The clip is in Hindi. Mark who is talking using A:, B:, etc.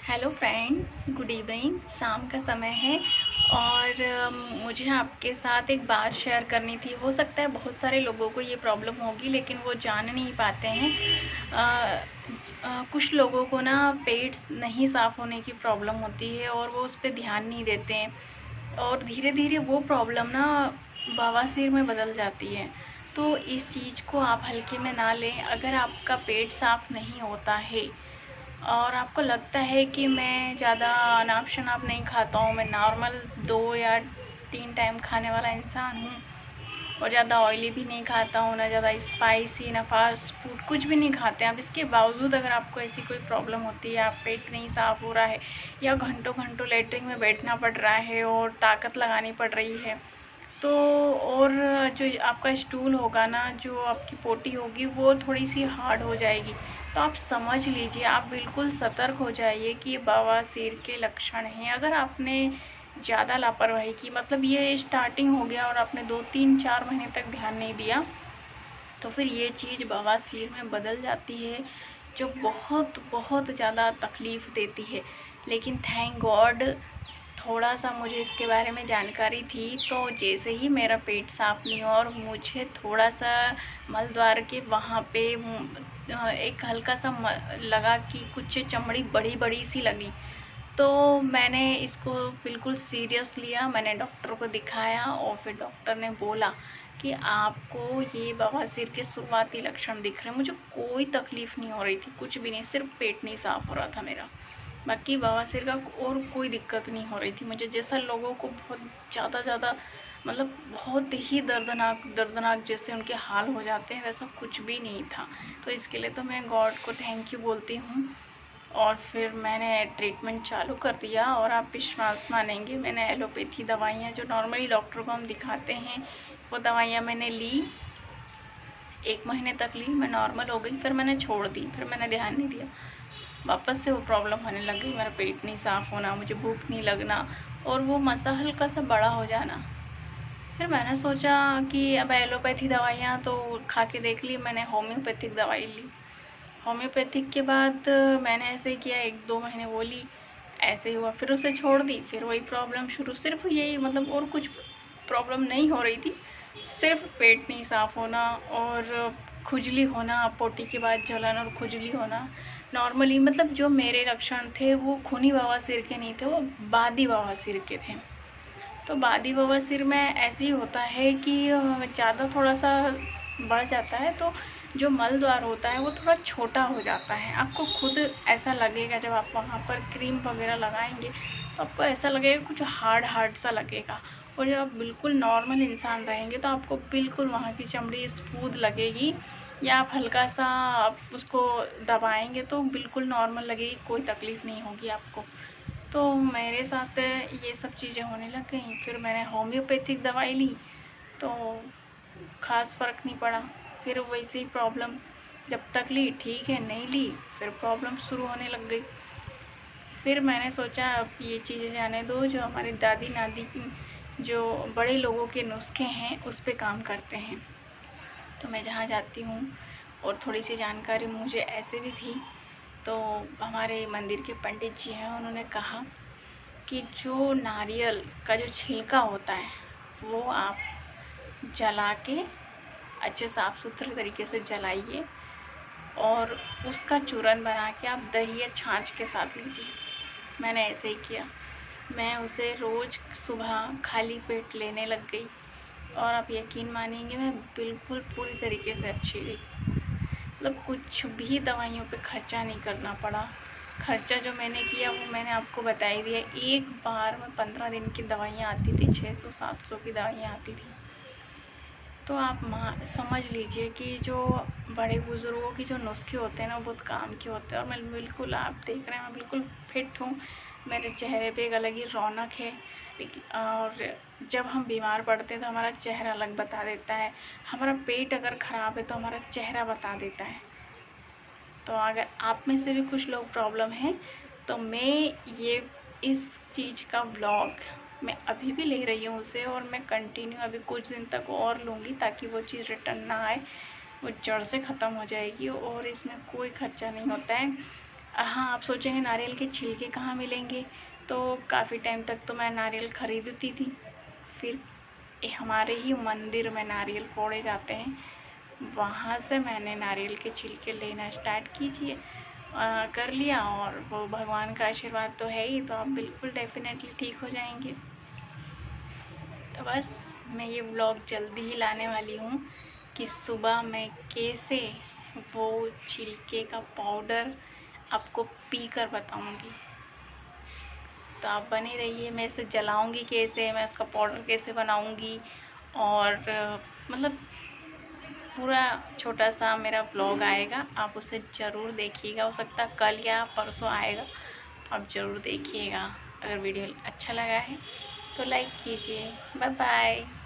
A: Hello friends, good evening. शाम का समय है और मुझे आपके साथ एक बात शेयर करनी थी। हो सकता है बहुत सारे लोगों को ये प्रॉब्लम होगी लेकिन वो जान नहीं पाते हैं। कुछ लोगों को ना पेट नहीं साफ़ होने की प्रॉब्लम होती है और वो उस पर ध्यान नहीं देते हैं और धीरे धीरे वो प्रॉब्लम ना बवासीर में बदल जाती है। तो इस चीज़ को आप हल्के में ना लें। अगर आपका पेट साफ़ नहीं होता है और आपको लगता है कि मैं ज़्यादा अनाप शनाप नहीं खाता हूँ, मैं नॉर्मल 2 या 3 टाइम खाने वाला इंसान हूँ और ज़्यादा ऑयली भी नहीं खाता हूँ, ना ज़्यादा स्पाइसी, ना फास्ट फूड, कुछ भी नहीं खाते हैं। अब इसके बावजूद अगर आपको ऐसी कोई प्रॉब्लम होती है, आप पेट नहीं साफ़ हो रहा है या घंटों घंटों लेटरिन में बैठना पड़ रहा है और ताकत लगानी पड़ रही है, तो और जो आपका स्टूल होगा ना, जो आपकी पोटी होगी वो थोड़ी सी हार्ड हो जाएगी, तो आप समझ लीजिए, आप बिल्कुल सतर्क हो जाइए कि ये बवासीर के लक्षण हैं। अगर आपने ज़्यादा लापरवाही की, मतलब ये स्टार्टिंग हो गया और आपने 2-3-4 महीने तक ध्यान नहीं दिया, तो फिर ये चीज़ बवासीर में बदल जाती है, जो बहुत बहुत ज़्यादा तकलीफ़ देती है। लेकिन थैंक गॉड थोड़ा सा मुझे इसके बारे में जानकारी थी, तो जैसे ही मेरा पेट साफ़ नहीं हुआ और मुझे थोड़ा सा मल द्वार के वहाँ पे एक हल्का सा लगा कि कुछ चमड़ी बड़ी बड़ी सी लगी, तो मैंने इसको बिल्कुल सीरियस लिया। मैंने डॉक्टर को दिखाया और फिर डॉक्टर ने बोला कि आपको ये बवासीर के शुरुआती लक्षण दिख रहे हैं। मुझे कोई तकलीफ़ नहीं हो रही थी, कुछ भी नहीं, सिर्फ पेट नहीं साफ़ हो रहा था मेरा। बाकी बवासीर का और कोई दिक्कत नहीं हो रही थी मुझे। जैसा लोगों को बहुत ज़्यादा मतलब बहुत ही दर्दनाक दर्दनाक जैसे उनके हाल हो जाते हैं, वैसा कुछ भी नहीं था। तो इसके लिए तो मैं गॉड को थैंक यू बोलती हूँ। और फिर मैंने ट्रीटमेंट चालू कर दिया और आप विश्वास मानेंगे, मैंने एलोपैथी दवाइयाँ जो नॉर्मली डॉक्टर को हम दिखाते हैं वो दवाइयाँ मैंने ली। 1 महीने तक ली, मैं नॉर्मल हो गई, फिर मैंने छोड़ दी, फिर मैंने ध्यान नहीं दिया। वापस से वो प्रॉब्लम होने लग गई, मेरा पेट नहीं साफ़ होना, मुझे भूख नहीं लगना और वो मसा हल्का सा बड़ा हो जाना। फिर मैंने सोचा कि अब एलोपैथी दवाइयाँ तो खा के देख ली, मैंने होम्योपैथिक दवाई ली। होम्योपैथिक के बाद मैंने ऐसे ही किया, 1-2 महीने वो ली, ऐसे ही हुआ, फिर उसे छोड़ दी, फिर वही प्रॉब्लम शुरू। सिर्फ यही, मतलब और कुछ प्रॉब्लम नहीं हो रही थी, सिर्फ पेट नहीं साफ़ होना और खुजली होना, पोटी के बाद जलन और खुजली होना। नॉर्मली मतलब जो मेरे लक्षण थे वो खूनी बवासीर के नहीं थे, वो बादी बवासीर के थे। तो बादी बवासीर में ऐसे ही होता है कि ज़्यादा थोड़ा सा बढ़ जाता है, तो जो मल द्वार होता है वो थोड़ा छोटा हो जाता है। आपको खुद ऐसा लगेगा, जब आप वहाँ पर क्रीम वगैरह लगाएंगे तो आपको ऐसा लगेगा कुछ हार्ड हार्ड सा लगेगा। और जब आप बिल्कुल नॉर्मल इंसान रहेंगे तो आपको बिल्कुल वहाँ की चमड़ी स्मूथ लगेगी, या आप हल्का सा आप उसको दबाएंगे तो बिल्कुल नॉर्मल लगेगी, कोई तकलीफ़ नहीं होगी आपको। तो मेरे साथ ये सब चीज़ें होने लग गई। फिर मैंने होम्योपैथिक दवाई ली तो ख़ास फ़र्क नहीं पड़ा, फिर वैसे ही प्रॉब्लम, जब तक ली ठीक है, नहीं ली फिर प्रॉब्लम शुरू होने लग गई। फिर मैंने सोचा अब ये चीज़ें जाने दो, जो हमारी दादी नानी जो बड़े लोगों के नुस्खे हैं उस पे काम करते हैं। तो मैं जहाँ जाती हूँ और थोड़ी सी जानकारी मुझे ऐसे भी थी, तो हमारे मंदिर के पंडित जी हैं, उन्होंने कहा कि जो नारियल का जो छिलका होता है वो आप जला के अच्छे साफ़ सुथरे तरीके से जलाइए और उसका चूरन बना के आप दही या छाछ के साथ लीजिए। मैंने ऐसे ही किया, मैं उसे रोज़ सुबह खाली पेट लेने लग गई और आप यकीन मानेंगे मैं बिल्कुल पूरी तरीके से अच्छी गई। मतलब कुछ भी दवाइयों पे खर्चा नहीं करना पड़ा। खर्चा जो मैंने किया वो मैंने आपको बता ही दिया। एक बार में 15 दिन की दवाइयाँ आती थी, 600-700 की दवाइयाँ आती थी। तो आप समझ लीजिए कि जो बड़े बुज़ुर्गों की जो नुस्खे होते हैं ना, वो बहुत काम के होते हैं। और मैं बिल्कुल, आप देख रहे हैं, मैं बिल्कुल फिट हूँ, मेरे चेहरे पे एक अलग ही रौनक है। लेकिन और जब हम बीमार पड़ते हैं तो हमारा चेहरा अलग बता देता है, हमारा पेट अगर ख़राब है तो हमारा चेहरा बता देता है। तो अगर आप में से भी कुछ लोग प्रॉब्लम है, तो मैं ये इस चीज़ का व्लॉग मैं अभी भी ले रही हूँ उसे, और मैं कंटिन्यू अभी कुछ दिन तक और लूँगी ताकि वो चीज़ रिटर्न ना आए, वो जड़ से ख़त्म हो जाएगी और इसमें कोई खर्चा नहीं होता है। हाँ, आप सोचेंगे नारियल के छिलके कहाँ मिलेंगे, तो काफ़ी टाइम तक तो मैं नारियल खरीदती थी, फिर हमारे ही मंदिर में नारियल फोड़े जाते हैं, वहाँ से मैंने नारियल के छिलके लेना स्टार्ट कीजिए कर लिया, और वो भगवान का आशीर्वाद तो है ही, तो आप बिल्कुल डेफिनेटली ठीक हो जाएंगे। तो बस मैं ये व्लॉग जल्दी ही लाने वाली हूँ कि सुबह मैं कैसे वो छिलके का पाउडर आपको पी कर बताऊँगी। तो आप बने रहिए, मैं इसे जलाऊँगी कैसे, मैं उसका पाउडर कैसे बनाऊँगी, और मतलब पूरा छोटा सा मेरा व्लॉग आएगा, आप उसे ज़रूर देखिएगा। हो सकता है कल या परसों आएगा, तो आप ज़रूर देखिएगा। अगर वीडियो अच्छा लगा है तो लाइक कीजिए। Bye bye.